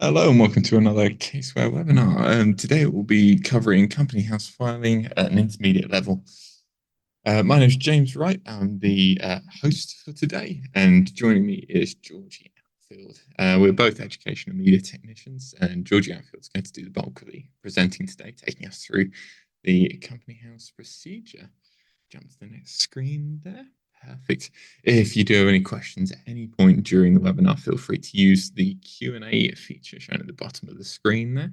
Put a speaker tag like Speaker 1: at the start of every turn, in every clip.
Speaker 1: Hello and welcome to another Caseware webinar. Today we'll be covering company house filing at an intermediate level. My name is James Wright. I'm the host for today, and joining me is Georgie Outfield. We're both education and media technicians, and Georgie Outfield is going to do the bulk of the presenting today, taking us through the company house procedure. Jump to the next screen there. Perfect. If you do have any questions at any point during the webinar, feel free to use the Q&A feature shown at the bottom of the screen there.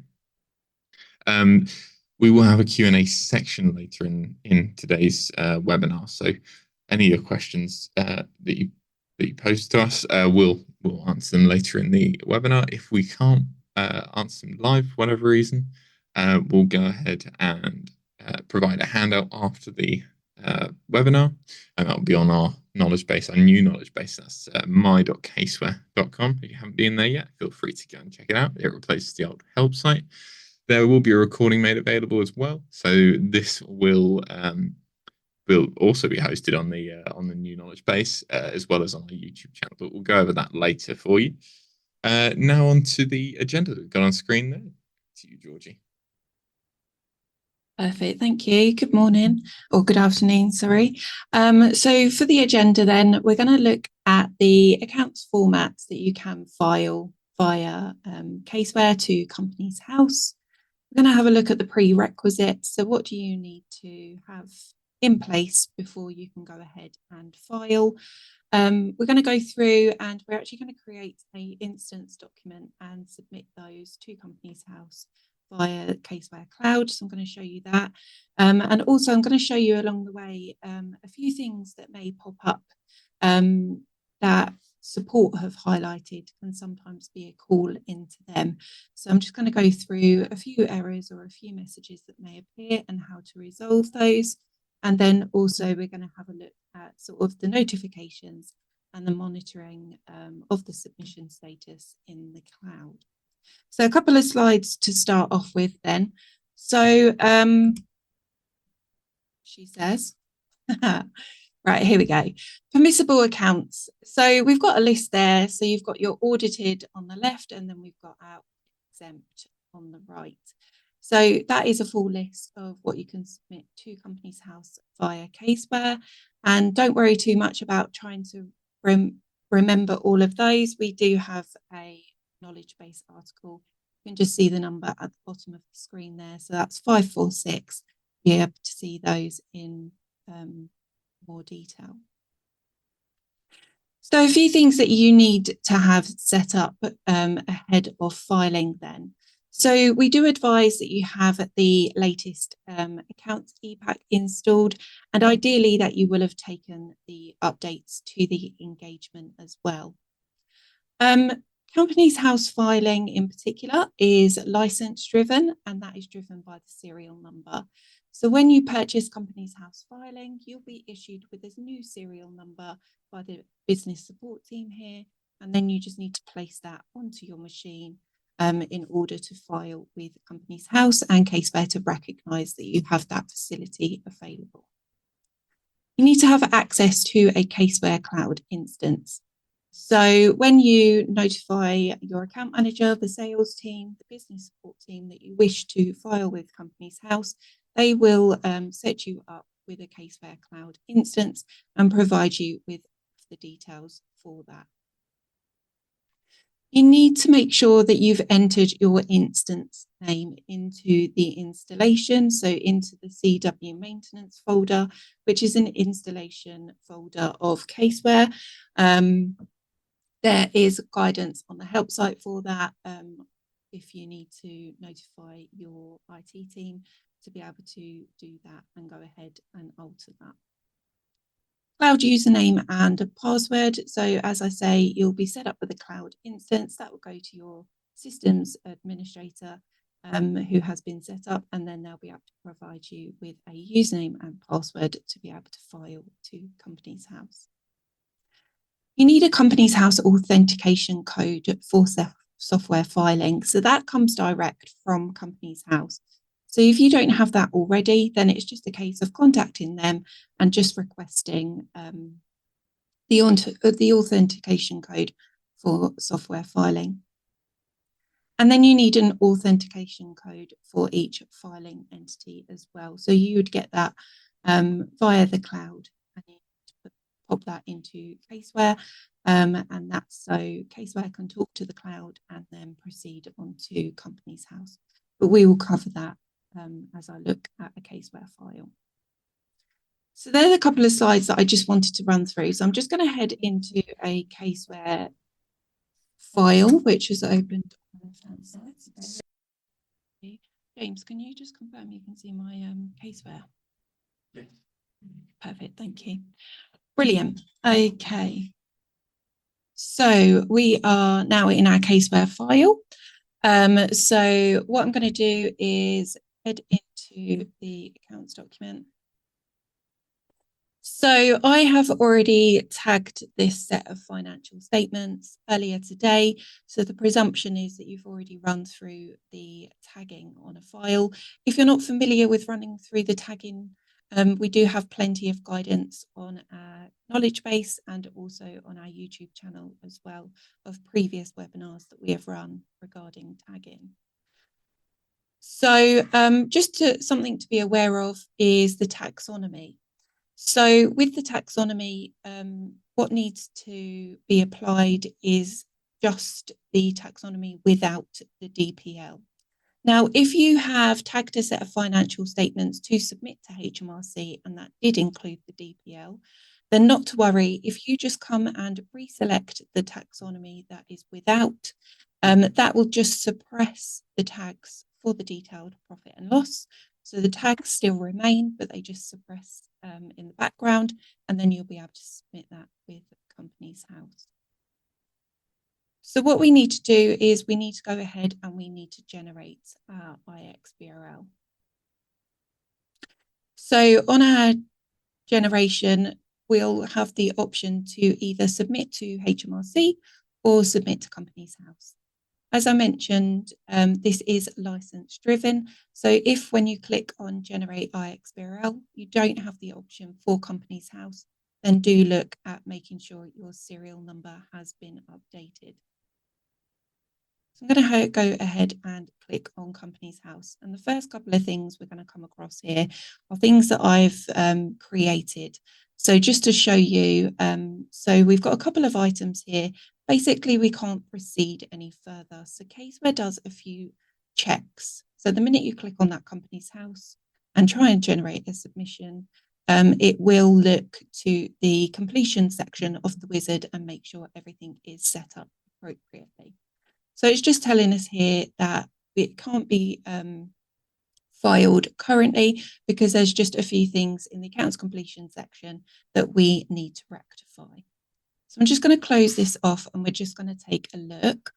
Speaker 1: We will have a Q&A section later in today's webinar, so any of your questions that you post to us, we'll answer them later in the webinar. If we can't answer them live for whatever reason, we'll go ahead and provide a handout after the webinar, and that'll be on our knowledge base, our new knowledge base. That's my.caseware.com. If you haven't been there yet, feel free to go and check it out. It replaces the old help site. There will be a recording made available as well, so this will also be hosted on the new knowledge base as well as on our YouTube channel. But we'll go over that later for you. Now on to the agenda that we've got on screen there. To you, Georgie.
Speaker 2: Perfect, thank you. Good morning, or good afternoon, sorry. So for the agenda then, we're going to look at the accounts formats that you can file via Caseware to Companies House. We're going to have a look at the prerequisites. So what do you need to have in place before you can go ahead and file? We're going to go through and we're actually going to create an instance document and submit those to Companies House via Caseware Cloud. So I'm going to show you that. And also I'm going to show you along the way a few things that may pop up that support have highlighted can sometimes be a call into them. So I'm just going to go through a few errors or a few messages that may appear and how to resolve those. And then also we're going to have a look at sort of the notifications and the monitoring of the submission status in the cloud. So a couple of slides to start off with then. So she says, right, here we go. Permissible accounts. So we've got a list there. So you've got your audited on the left, and then we've got our exempt on the right. So that is a full list of what you can submit to Companies House via Caseware. And don't worry too much about trying to remember all of those. We do have a knowledge base article. You can just see the number at the bottom of the screen there. So that's 546. You'll be able to see those in more detail. So a few things that you need to have set up ahead of filing then. So we do advise that you have the latest accounts ePack installed, and ideally that you will have taken the updates to the engagement as well. Companies House filing in particular is license driven, and that is driven by the serial number. So when you purchase Companies House filing, you'll be issued with this new serial number by the business support team here, and then you just need to place that onto your machine in order to file with Companies House and Caseware to recognise that you have that facility available. You need to have access to a Caseware Cloud instance. So when you notify your account manager, the sales team, the business support team that you wish to file with Companies House, they will set you up with a Caseware Cloud instance and provide you with the details for that. You need to make sure that you've entered your instance name into the installation, so into the CW maintenance folder, which is an installation folder of Caseware. There is guidance on the help site for that if you need to notify your IT team to be able to do that and go ahead and alter that. Cloud username and a password. So as I say, you'll be set up with a cloud instance that will go to your systems administrator who has been set up, and then they'll be able to provide you with a username and password to be able to file to Companies House. You need a Companies House authentication code for software filing. So that comes direct from Companies House. So if you don't have that already, then it's just a case of contacting them and just requesting the authentication code for software filing. And then you need an authentication code for each filing entity as well. So you would get that via the cloud, and you pop that into Caseware, and that's so Caseware can talk to the cloud and then proceed onto Companies House. But we will cover that as I look at a Caseware file. So there's a couple of slides that I just wanted to run through. So I'm just going to head into a Caseware file, which is opened on the left-hand side. James, can you just confirm you can see my Caseware?
Speaker 1: Yes.
Speaker 2: Perfect, thank you. Brilliant. Okay. So we are now in our Caseware file. So what I'm going to do is head into the accounts document. So I have already tagged this set of financial statements earlier today. So the presumption is that you've already run through the tagging on a file. If you're not familiar with running through the tagging, we do have plenty of guidance on our knowledge base and also on our YouTube channel as well of previous webinars that we have run regarding tagging. So just something to be aware of is the taxonomy. So with the taxonomy, what needs to be applied is just the taxonomy without the DPL. Now, if you have tagged a set of financial statements to submit to HMRC and that did include the DPL, then not to worry. If you just come and reselect the taxonomy that is without, that will just suppress the tags for the detailed profit and loss. So the tags still remain, but they just suppress in the background, and then you'll be able to submit that with Companies House. So what we need to do is we need to go ahead and we need to generate our IXBRL. So on our generation, we'll have the option to either submit to HMRC or submit to Companies House. As I mentioned, this is license driven. So if when you click on Generate IXBRL, you don't have the option for Companies House, then do look at making sure your serial number has been updated. So I'm going to go ahead and click on Companies House. And the first couple of things we're going to come across here are things that I've created. So just to show you, so we've got a couple of items here. Basically, we can't proceed any further. So Caseware does a few checks. So the minute you click on that Companies House and try and generate a submission, it will look to the completion section of the wizard and make sure everything is set up appropriately. So it's just telling us here that it can't be filed currently because there's just a few things in the accounts completion section that we need to rectify. So I'm just going to close this off and we're just going to take a look.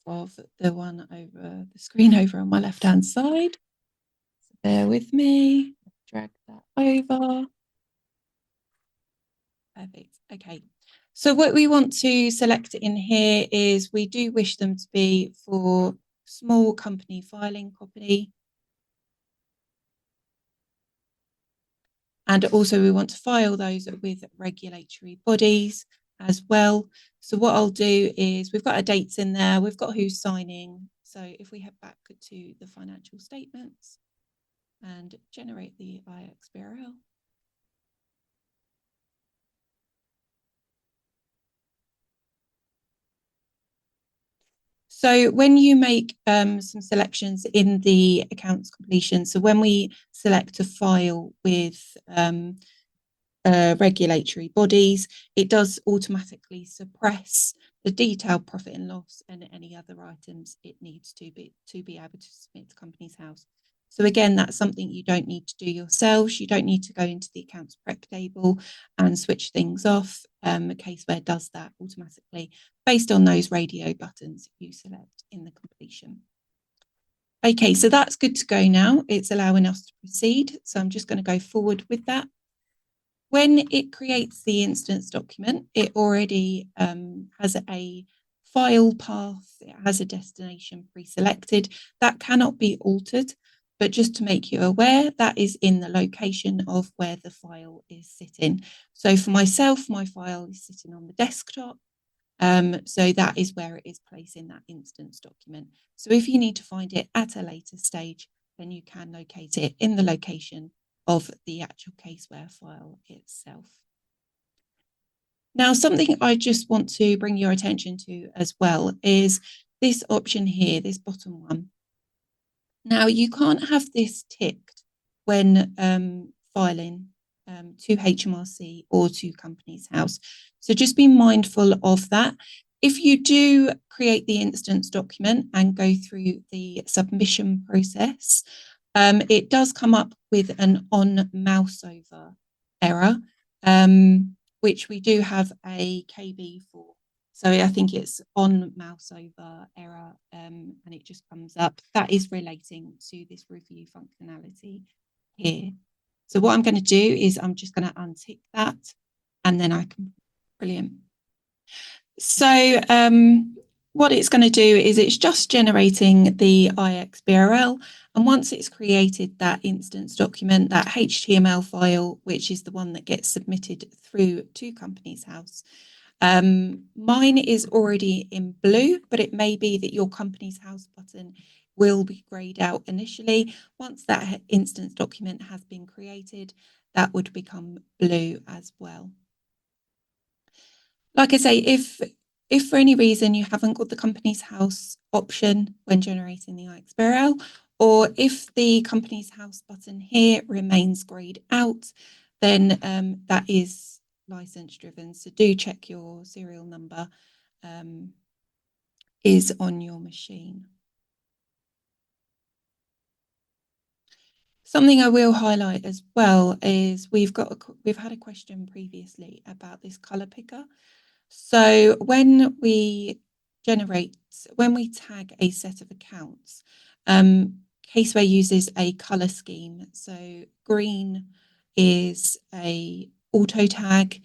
Speaker 2: Of the one over the screen over on my left hand side. So bear with me, drag that over. Perfect. Okay. So what we want to select in here is we do wish them to be for small company filing company. And also we want to file those with regulatory bodies as well. So what I'll do is we've got our dates in there. We've got who's signing. So if we head back to the financial statements and generate the IXBRL. So when you make some selections in the accounts completion, so when we select a file with regulatory bodies, it does automatically suppress the detailed profit and loss and any other items it needs to be able to submit to Companies House. So again, that's something you don't need to do yourselves. You don't need to go into the accounts prep table and switch things off. Caseware does that automatically based on those radio buttons you select in the completion. Okay, so that's good to go now. It's allowing us to proceed. So I'm just going to go forward with that. When it creates the instance document, it already has a file path, it has a destination pre-selected. That cannot be altered, but just to make you aware, that is in the location of where the file is sitting. So for myself, my file is sitting on the desktop. So that is where it is placed in that instance document. So if you need to find it at a later stage, then you can locate it in the location of the actual Caseware file itself. Now, something I just want to bring your attention to as well is this option here, this bottom one. Now, you can't have this ticked when filing to HMRC or to Companies House. So just be mindful of that. If you do create the instance document and go through the submission process, it does come up with an on mouse over error, which we do have a KB for. So I think it's on mouse over error, and it just comes up. That is relating to this review functionality here. So what I'm going to do is I'm just going to untick that, and then I can, brilliant. So what it's going to do is it's just generating the IXBRL. And once it's created that instance document, that HTML file, which is the one that gets submitted through to Companies House, mine is already in blue, but it may be that your Companies House button will be grayed out initially. Once that instance document has been created, that would become blue as well. Like I say, if for any reason you haven't got the Companies House option when generating the IXBRL, or if the Companies House button here remains grayed out, then that is license driven. So do check your serial number is on your machine. Something I will highlight as well is we've had a question previously about this color picker. So when we tag a set of accounts, Caseware uses a color scheme. So green is a auto tag.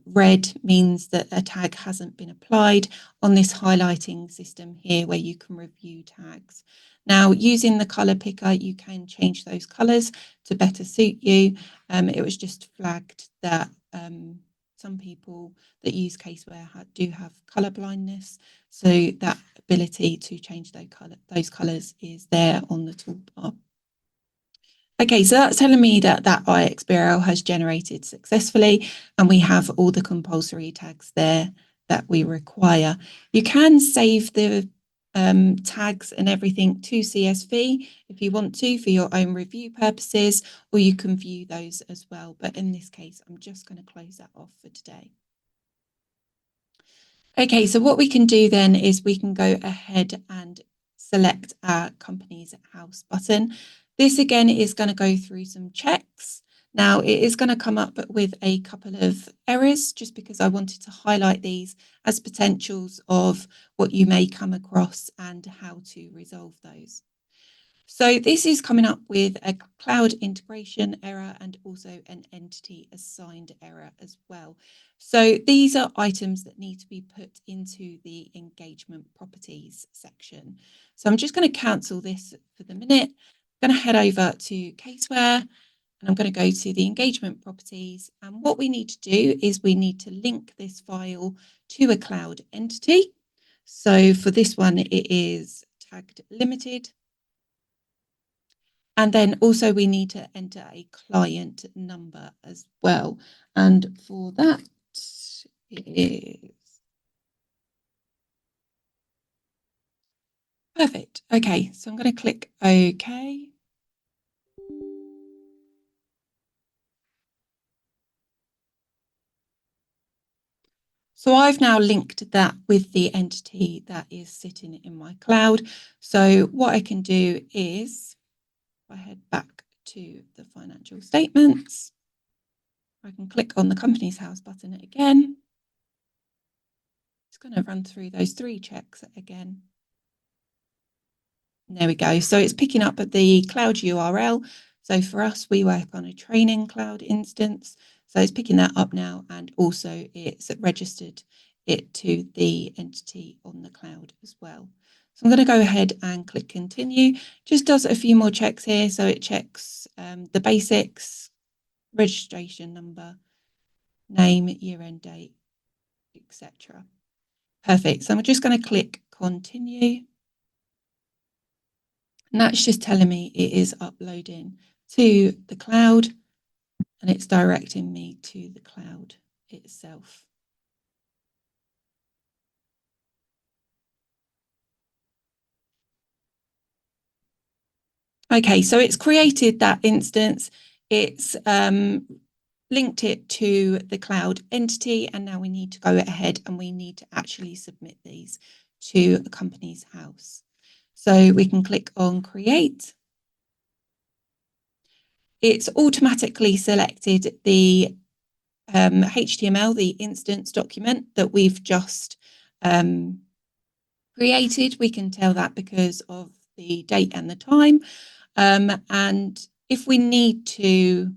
Speaker 2: Red means that a tag hasn't been applied on this highlighting system here where you can review tags. Now, using the color picker, you can change those colors to better suit you. It was just flagged that some people that use Caseware do have color blindness. So that ability to change those colors is there on the toolbar. Okay, so that's telling me that that IXBRL has generated successfully, and we have all the compulsory tags there that we require. You can save the tags and everything to CSV if you want to for your own review purposes, or you can view those as well. But in this case, I'm just going to close that off for today. Okay, so what we can do then is we can go ahead and select our Companies House button. This again is going to go through some checks. Now it is going to come up with a couple of errors just because I wanted to highlight these as potentials of what you may come across and how to resolve those. So this is coming up with a cloud integration error and also an entity assigned error as well. So these are items that need to be put into the engagement properties section. So I'm just going to cancel this for the minute. I'm going to head over to Caseware and I'm going to go to the engagement properties. And what we need to do is we need to link this file to a cloud entity. So for this one, it is tagged limited. And then also we need to enter a client number as well. And for that, it is perfect. Okay, so I'm going to click OK. So I've now linked that with the entity that is sitting in my cloud. So what I can do is, if I head back to the financial statements, I can click on the Companies House button again. It's going to run through those 3 checks again. There we go. So it's picking up at the cloud URL. So for us, we work on a training cloud instance. So it's picking that up now, and also it's registered it to the entity on the cloud as well. So I'm going to go ahead and click continue. Just does a few more checks here. So it checks the basics, registration number, name, year-end date, etc. Perfect. So I'm just going to click continue. And that's just telling me it is uploading to the cloud and it's directing me to the cloud itself. Okay, so it's created that instance. It's linked it to the cloud entity, and now we need to go ahead and we need to actually submit these to the company's house. So we can click on create. It's automatically selected the HTML, the instance document that we've just created. We can tell that because of the date and the time. And if we need to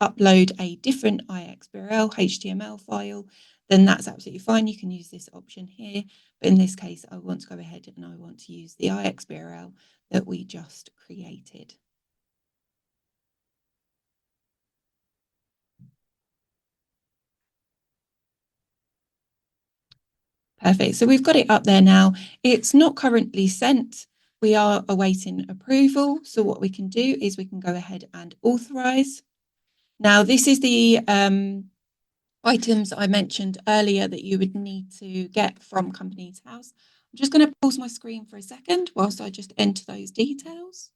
Speaker 2: upload a different iXBRL HTML file, then that's absolutely fine. You can use this option here. But in this case, I want to go ahead and I want to use the iXBRL that we just created. Perfect. So we've got it up there now. It's not currently sent. We are awaiting approval. So what we can do is we can go ahead and authorize. Now, this is the items I mentioned earlier that you would need to get from Companies House. I'm just going to pause my screen for a second whilst I just enter those details.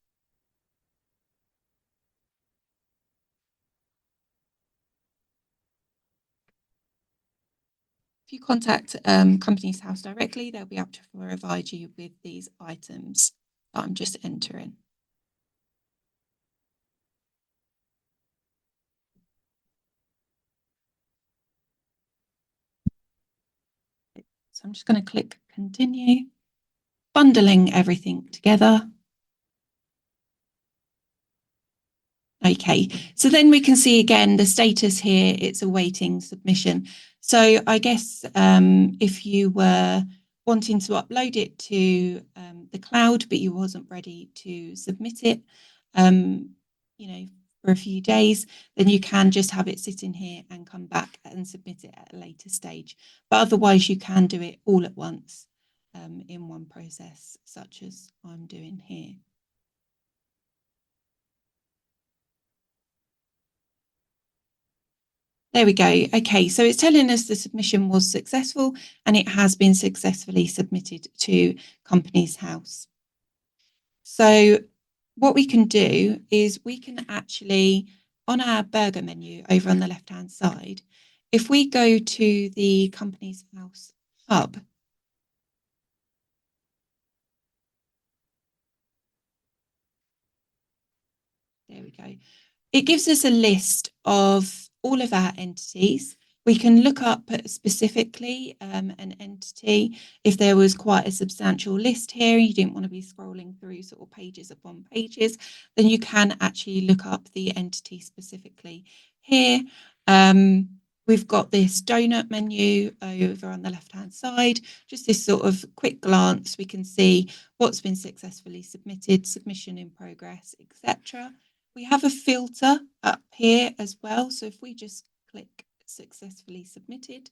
Speaker 2: If you contact Companies House directly, they'll be able to provide you with these items that I'm just entering. So I'm just going to click continue, bundling everything together. Okay, so then we can see again the status here, it's awaiting submission. So I guess if you were wanting to upload it to the cloud, but you wasn't ready to submit it, you know, for a few days, then you can just have it sitting here and come back and submit it at a later stage. But otherwise, you can do it all at once in one process, such as I'm doing here. There we go. Okay, so it's telling us the submission was successful and it has been successfully submitted to Companies House. So what we can do is we can actually, on our burger menu over on the left-hand side, if we go to the Companies House hub, there we go. It gives us a list of all of our entities. We can look up specifically an entity. If there was quite a substantial list here, you didn't want to be scrolling through sort of pages upon pages, then you can actually look up the entity specifically here. We've got this donut menu over on the left-hand side. Just this sort of quick glance, we can see what's been successfully submitted, submission in progress, etc. We have a filter up here as well. So if we just click successfully submitted,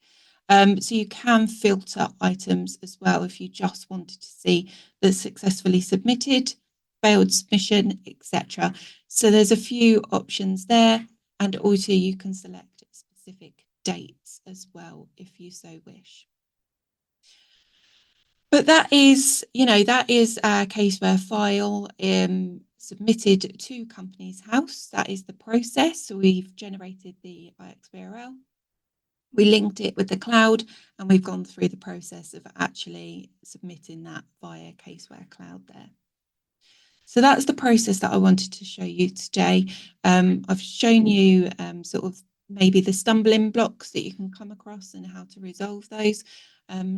Speaker 2: so you can filter items as well if you just wanted to see the successfully submitted, failed submission, etc. So there's a few options there, and also you can select specific dates as well if you so wish. But that is, that is our Caseware file submitted to Companies House. That is the process. So we've generated the iXBRL. We linked it with the cloud and we've gone through the process of actually submitting that via Caseware Cloud there. So that's the process that I wanted to show you today. I've shown you sort of maybe the stumbling blocks that you can come across and how to resolve those.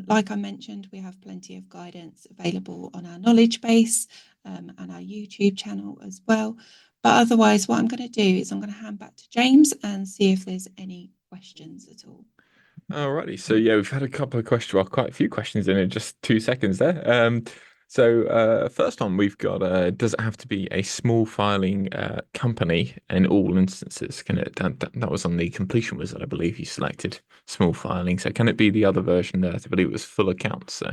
Speaker 2: Like I mentioned, we have plenty of guidance available on our knowledge base and our YouTube channel as well. But otherwise, what I'm going to do is I'm going to hand back to James and see if there's any questions at all.
Speaker 1: Alrighty, so yeah, we've had a couple of questions, well, quite a few questions in just 2 seconds there. First one we've got, does it have to be a small filing company in all instances? Can it, that was on the completion wizard, I believe you selected small filing. So can it be the other version there? I believe it was full accounts. So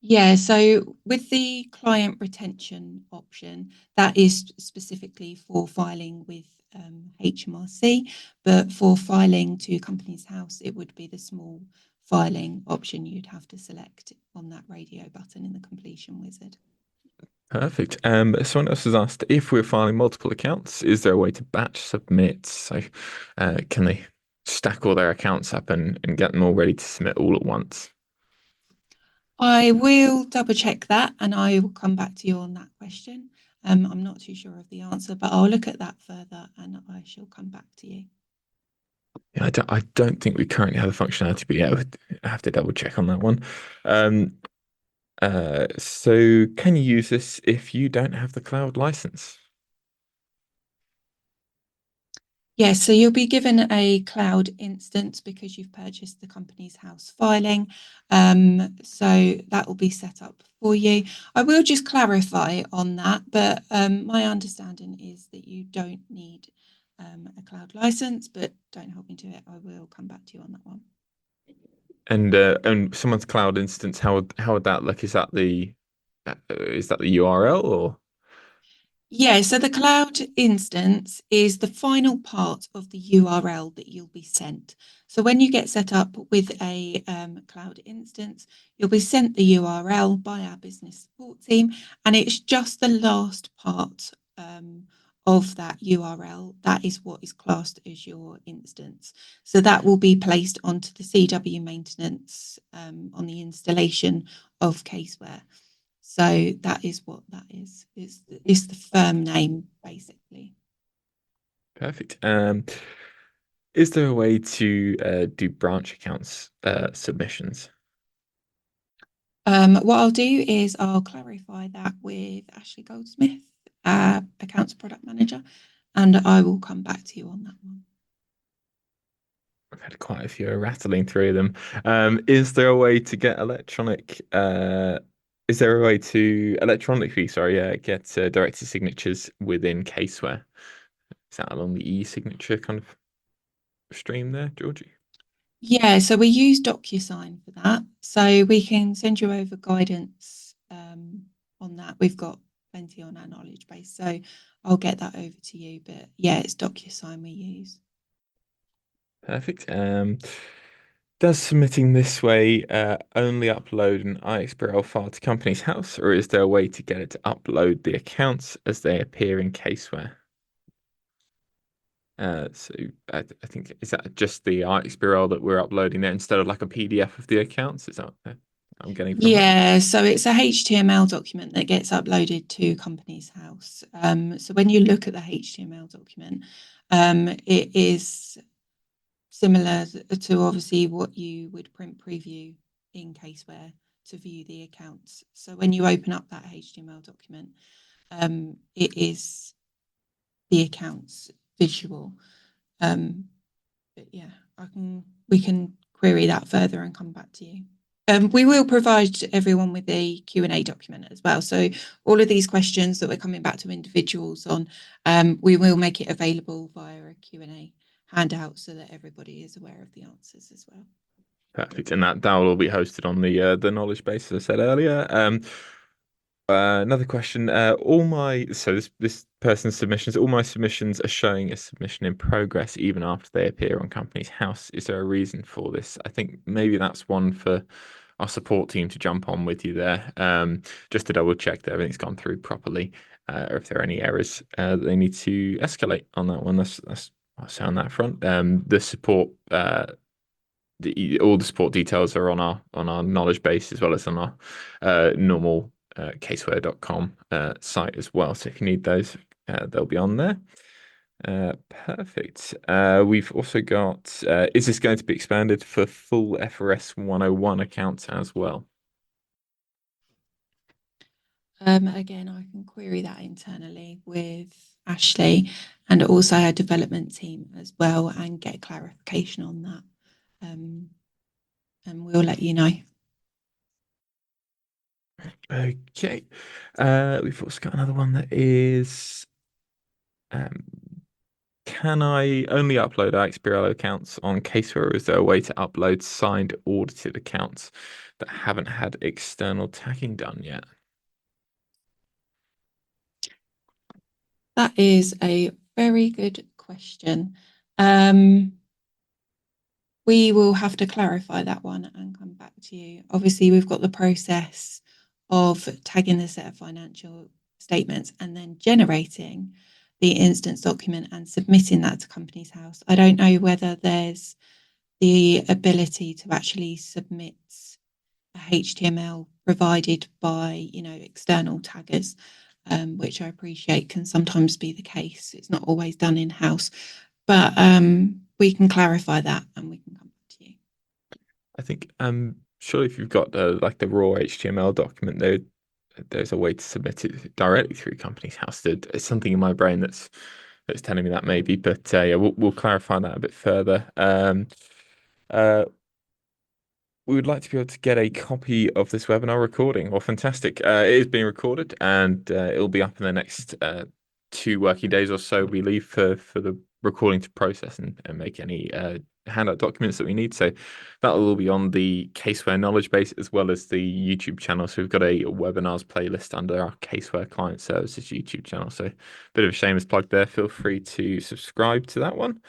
Speaker 2: Yeah, so with the client retention option, that is specifically for filing with HMRC, but for filing to Companies House, it would be the small filing option you'd have to select on that radio button in the completion wizard.
Speaker 1: perfect. Someone else has asked if we're filing multiple accounts, is there a way to batch submit? So can they stack all their accounts up and get them all ready to submit all at once?
Speaker 2: I will double check that and I will come back to you on that question. I'm not too sure of the answer, but I'll look at that further and I shall come back to you.
Speaker 1: Yeah, I don't think we currently have the functionality, but yeah, I have to double check on that one. Um, so can you use this if you don't have the cloud license?
Speaker 2: Yes, so you'll be given a cloud instance because you've purchased the Companies House filing. So that will be set up for you. I will just clarify on that, but my understanding is that you don't need a cloud license, but don't hold me to it. I will come back to you on that one.
Speaker 1: And someone's cloud instance, how would that look? Is that the URL or?
Speaker 2: Yeah, so the cloud instance is the final part of the URL that you'll be sent. So when you get set up with a cloud instance, you'll be sent the URL by our business support team, and it's just the last part of that URL. That is what is classed as your instance. So that will be placed onto the CW maintenance on the installation of Caseware. So that is what that is. It's the firm name, basically.
Speaker 1: Perfect. Is there a way to do branch accounts submissions?
Speaker 2: What I'll do is I'll clarify that with Ashley Goldsmith, accounts product manager, and I will come back to you on that one.
Speaker 1: I've had quite a few rattling through them. Is there a way to get is there a way to electronically, sorry, get directed signatures within Caseware? Is that along the e-signature kind of stream there, Georgie?
Speaker 2: Yeah, so we use DocuSign for that. So we can send you over guidance on that. We've got plenty on our knowledge base. So I'll get that over to you. But yeah, it's DocuSign we use.
Speaker 1: Perfect. Does submitting this way only upload an iXBRL file to Companies House, or is there a way to get it to upload the accounts as they appear in Caseware? So I think is that just the iXBRL that we're uploading there instead of like a PDF of the accounts? Is that what I'm getting from that?
Speaker 2: Yeah, so it's a HTML document that gets uploaded to Companies House. So when you look at the HTML document, it is similar to obviously what you would print preview in Caseware to view the accounts. So when you open up that HTML document, it is the accounts visual. But yeah, we can query that further and come back to you. We will provide everyone with a Q&A document as well. So all of these questions that we're coming back to individuals on, we will make it available via a Q&A handout so that everybody is aware of the answers as well.
Speaker 1: Perfect, and that will all be hosted on the knowledge base, as I said earlier. Another question. This person's submissions, all my submissions are showing a submission in progress even after they appear on Companies House. Is there a reason for this? I think maybe that's one for our support team to jump on with you there, just to double check that everything's gone through properly, or if there are any errors that they need to escalate on that one. That's I'll say on that front. The support, all the support details are on our knowledge base as well as on our normal caseware.com site as well. So if you need those, they'll be on there. Perfect. We've also got, is this going to be expanded for full FRS 101 accounts as well?
Speaker 2: Again, I can query that internally with Ashley and also our development team as well and get clarification on that. and we'll let you know.
Speaker 3: Okay. We've also got another one that is, can I only upload iXBRL accounts on Caseware, or is there a way to upload signed audited accounts that haven't had external tagging done yet?
Speaker 2: That is a very good question. We will have to clarify that one and come back to you. Obviously, we've got the process of tagging the set of financial statements and then generating the instance document and submitting that to Companies House. I don't know whether there's the ability to actually submit a HTML provided by, external taggers, which I appreciate can sometimes be the case. It's not always done in-house, but we can clarify that and we can come back to you.
Speaker 3: I think surely if you've got like the raw HTML document, there's a way to submit it directly through Companies House. There's something in my brain that's telling me that maybe, but yeah, we'll clarify that a bit further. We would like to be able to get a copy of this webinar recording. Well, fantastic. It is being recorded and it'll be up in the next 2 working days or so. We leave for the recording to process and make any handout documents that we need. So that'll all be on the Caseware knowledge base as well as the YouTube channel. So we've got a webinars playlist under our Caseware Client Services YouTube channel. So a bit of a shameless plug there. Feel free to subscribe to that one.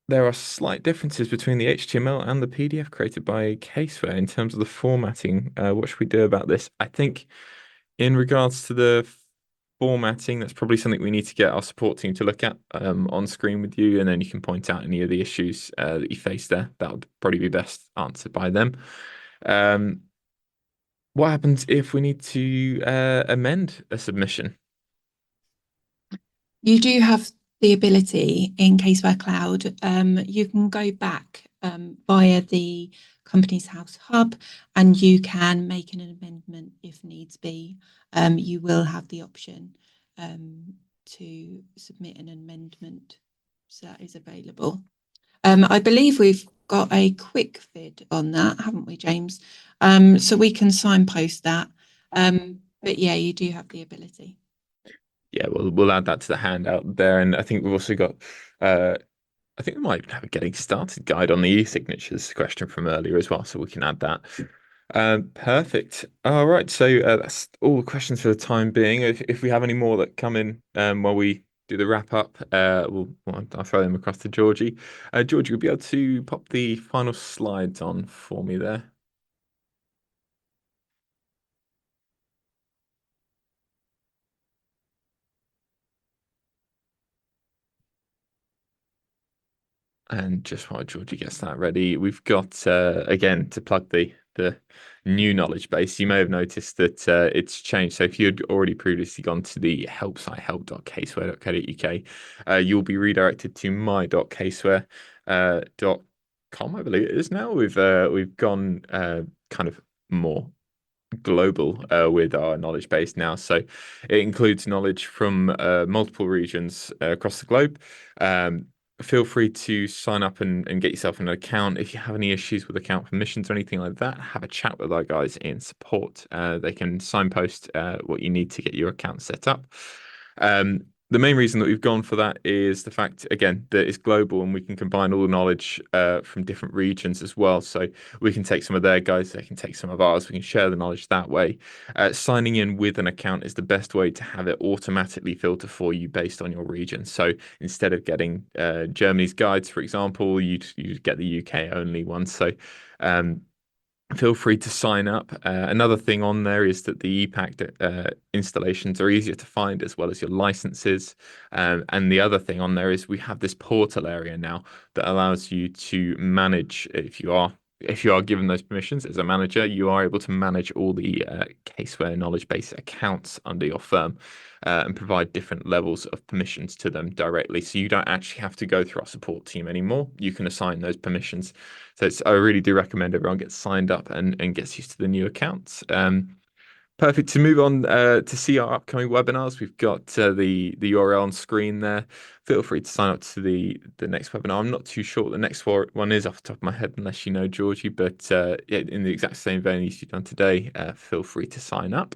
Speaker 3: There are slight differences between the HTML and the PDF created by Caseware in terms of the formatting. What should we do about this? I think in regards to the formatting, that's probably something we need to get our support team to look at on screen with you, and then you can point out any of the issues that you face there. That would probably be best answered by them. What happens if we need to amend a submission?
Speaker 2: You do have the ability in Caseware Cloud. You can go back via the Companies House hub and you can make an amendment if needs be. You will have the option to submit an amendment, so that is available. I believe we've got a quick vid on that, haven't we, James? So we can signpost that. But yeah, you do have the ability.
Speaker 3: Yeah, we'll add that to the handout there, and I think we've also got. I think we might even have a getting started guide on the e-signatures question from earlier as well, so we can add that. Perfect. All right, so that's all the questions for the time being. If we have any more that come in while we do the wrap up, I'll throw them across to Georgie. Georgie, you'll be able to pop the final slides on for me there. And just while Georgie gets that ready, we've got again to plug the new knowledge base. You may have noticed that it's changed. So if you had already previously gone to the help site help.caseware.co.uk, you'll be redirected to my.caseware.com, I believe it is now. We've gone kind of more global with our knowledge base now. So it includes knowledge from multiple regions across the globe. Feel free to sign up and get yourself an account. If you have any issues with account permissions or anything like that, have a chat with our guys in support. They can signpost what you need to get your account set up. The main reason that we've gone for that is the fact, again, that it's global and we can combine all the knowledge from different regions as well. So we can take some of their guys, they can take some of ours, we can share the knowledge that way. Signing in with an account is the best way to have it automatically filter for you based on your region. So instead of getting Germany's guides, for example, you'd get the UK only ones. So feel free to sign up. Another thing on there is that the ePack installations are easier to find as well as your licenses. And the other thing on there is we have this portal area now that allows you to manage, if you are given those permissions as a manager, you are able to manage all the Caseware knowledge base accounts under your firm and provide different levels of permissions to them directly. So you don't actually have to go through our support team anymore. You can assign those permissions. So I really do recommend everyone gets signed up and gets used to the new accounts. Perfect. To move on to see our upcoming webinars, we've got the URL on screen there. Feel free to sign up to the next webinar. I'm not too sure what the next one is off the top of my head, unless you know, Georgie. But yeah, in the exact same vein as you've done today, feel free to sign up.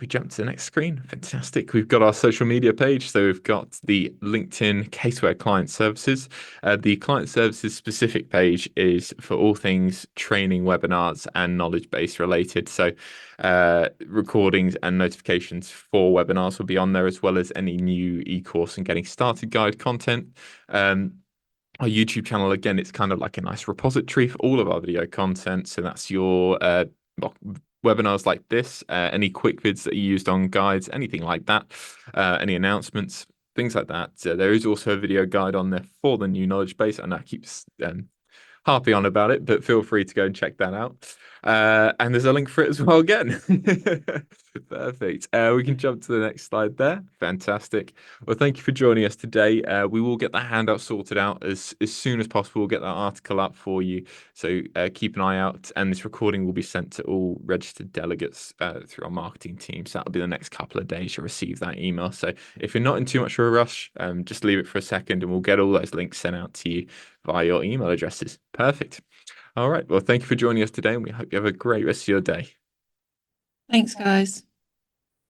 Speaker 3: We jump to the next screen. Fantastic. We've got our social media page. So we've got the LinkedIn Caseware Client Services. The Client Services specific page is for all things training, webinars, and knowledge base related. So recordings and notifications for webinars will be on there, as well as any new e-course and getting started guide content. Our YouTube channel, again, it's kind of like a nice repository for all of our video content. So that's your webinars like this, any quick vids that you used on guides, anything like that, any announcements, things like that. There is also a video guide on there for the new knowledge base. I know I keep harping on about it, but feel free to go and check that out. And there's a link for it as well again. Perfect. We can jump to the next slide there. Fantastic. Well, thank you for joining us today. We will get the handout sorted out as soon as possible. We'll get that article up for you. So keep an eye out. And this recording will be sent to all registered delegates through our marketing team. So that'll be the next couple of days you'll receive that email. So if you're not in too much of a rush, just leave it for a second and we'll get all those links sent out to you via your email addresses. Perfect. All right. Well, thank you for joining us today, and we hope you have a great rest of your day.
Speaker 2: Thanks, guys.